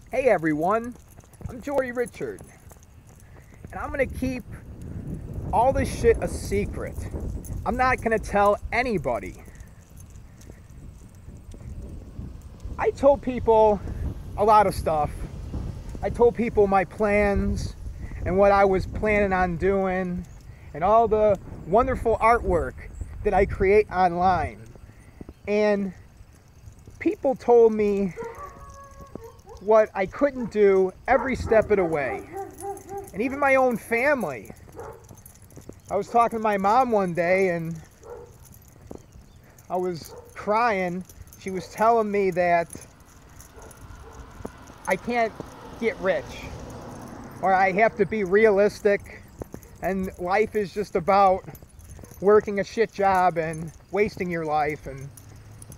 Hey everyone, I'm Jory Richard, and I'm gonna keep all this shit a secret. I'm not gonna tell anybody. I told people a lot of stuff. I told people my plans and what I was planning on doing and all the wonderful artwork that I create online. And people told me what I couldn't do every step of the way. And even my own family. I was talking to my mom one day and I was crying. She was telling me that I can't get rich, or I have to be realistic, and life is just about working a shit job and wasting your life and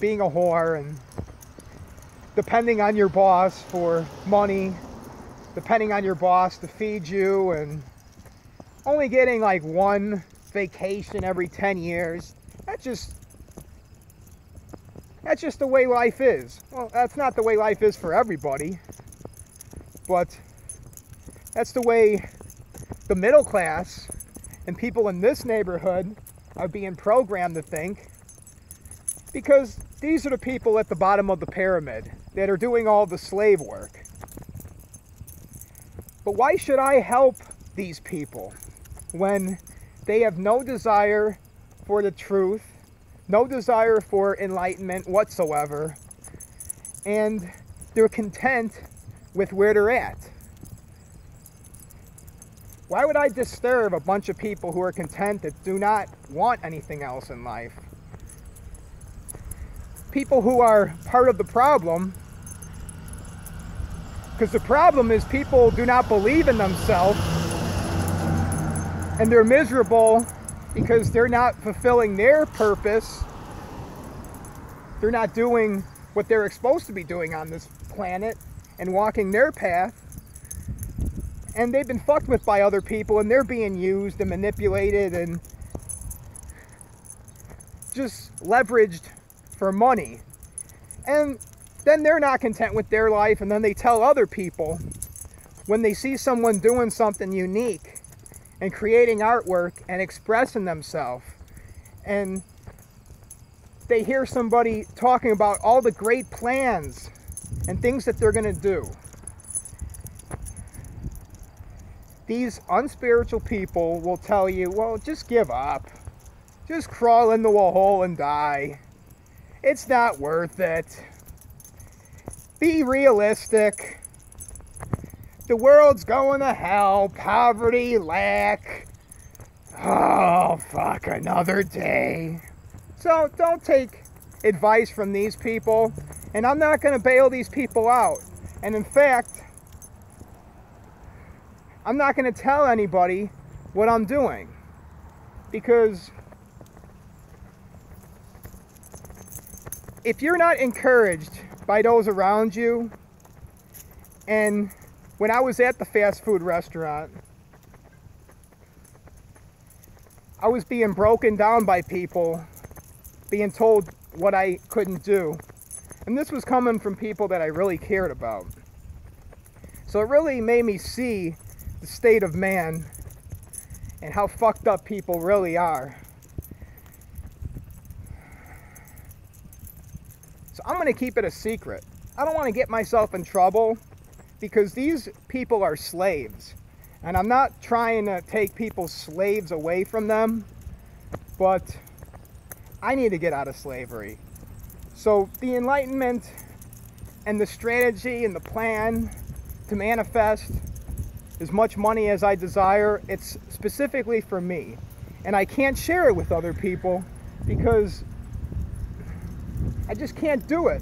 being a whore and depending on your boss for money, depending on your boss to feed you, and only getting like one vacation every 10 years. That's just the way life is. Well, that's not the way life is for everybody, but that's the way the middle class and people in this neighborhood are being programmed to think, because these are the people at the bottom of the pyramid that are doing all the slave work. But why should I help these people when they have no desire for the truth, no desire for enlightenment whatsoever, and they're content with where they're at? Why would I disturb a bunch of people who are content, that do not want anything else in life? People who are part of the problem, because the problem is people do not believe in themselves and they're miserable because they're not fulfilling their purpose. They're not doing what they're supposed to be doing on this planet and walking their path. And they've been fucked with by other people, and they're being used and manipulated and just leveraged for money. And then they're not content with their life, and then they tell other people when they see someone doing something unique and creating artwork and expressing themselves, and they hear somebody talking about all the great plans and things that they're going to do. These unspiritual people will tell you, well, just give up. Just crawl into a hole and die. It's not worth it. Be realistic. The world's going to hell. Poverty, lack. Oh, fuck, another day. So don't take advice from these people. And I'm not going to bail these people out. And in fact, I'm not going to tell anybody what I'm doing, because if you're not encouraged by those around you, and when I was at the fast food restaurant, I was being broken down by people, being told what I couldn't do. And this was coming from people that I really cared about. So it really made me see the state of man and how fucked up people really are. So I'm going to keep it a secret. I don't want to get myself in trouble, because these people are slaves. And I'm not trying to take people's slaves away from them, but I need to get out of slavery. So the enlightenment and the strategy and the plan to manifest as much money as I desire, it's specifically for me. And I can't share it with other people because I just can't do it.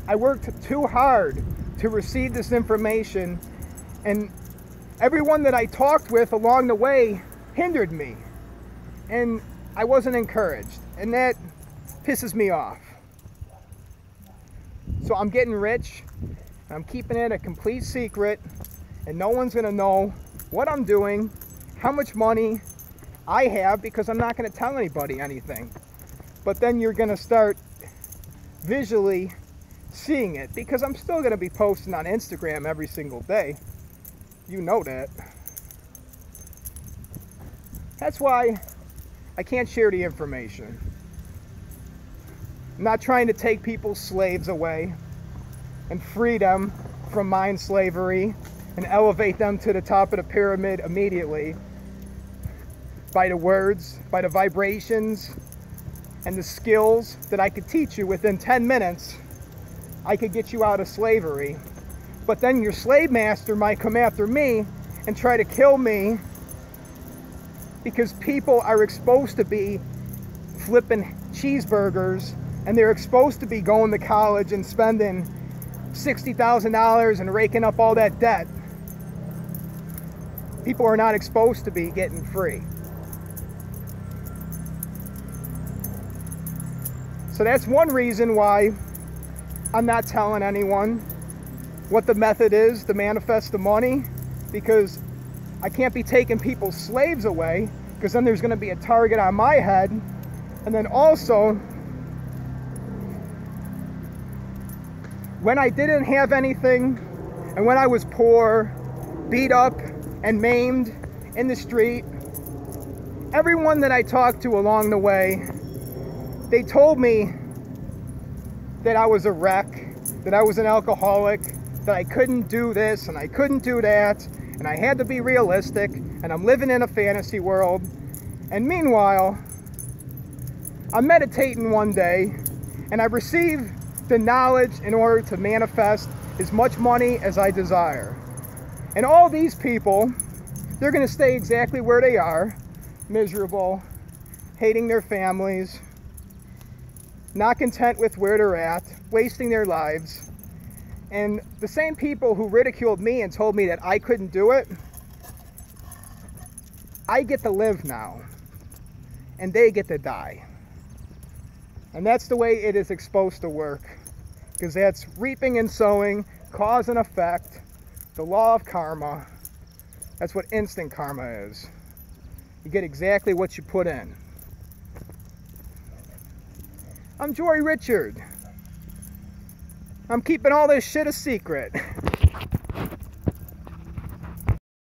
I worked too hard to receive this information, and everyone that I talked with along the way hindered me, and I wasn't encouraged, and that pisses me off. So I'm getting rich, and I'm keeping it a complete secret, and no one's gonna know what I'm doing, how much money I have, because I'm not gonna tell anybody anything. But then you're gonna start visually seeing it, because I'm still going to be posting on Instagram every single day. You know that. That's why I can't share the information. I'm not trying to take people's slaves away and free them from mind slavery and elevate them to the top of the pyramid immediately by the words, by the vibrations, and the skills that I could teach you within 10 minutes. I could get you out of slavery. But then your slave master might come after me and try to kill me, because people are exposed to be flipping cheeseburgers, and they're exposed to be going to college and spending $60,000 and raking up all that debt. People are not exposed to be getting free. So that's one reason why I'm not telling anyone what the method is to manifest the money, because I can't be taking people's slaves away, because then there's going to be a target on my head. And then also, when I didn't have anything, and when I was poor, beat up and maimed in the street, everyone that I talked to along the way, they told me that I was a wreck, that I was an alcoholic, that I couldn't do this and I couldn't do that, and I had to be realistic, and I'm living in a fantasy world. And meanwhile, I'm meditating one day, and I received the knowledge in order to manifest as much money as I desire. And all these people, they're going to stay exactly where they are, miserable, hating their families, not content with where they're at, wasting their lives. And the same people who ridiculed me and told me that I couldn't do it, I get to live now, and they get to die. And that's the way it is supposed to work, because that's reaping and sowing, cause and effect, the law of karma. That's what instant karma is. You get exactly what you put in. I'm Jory Richard. I'm keeping all this shit a secret.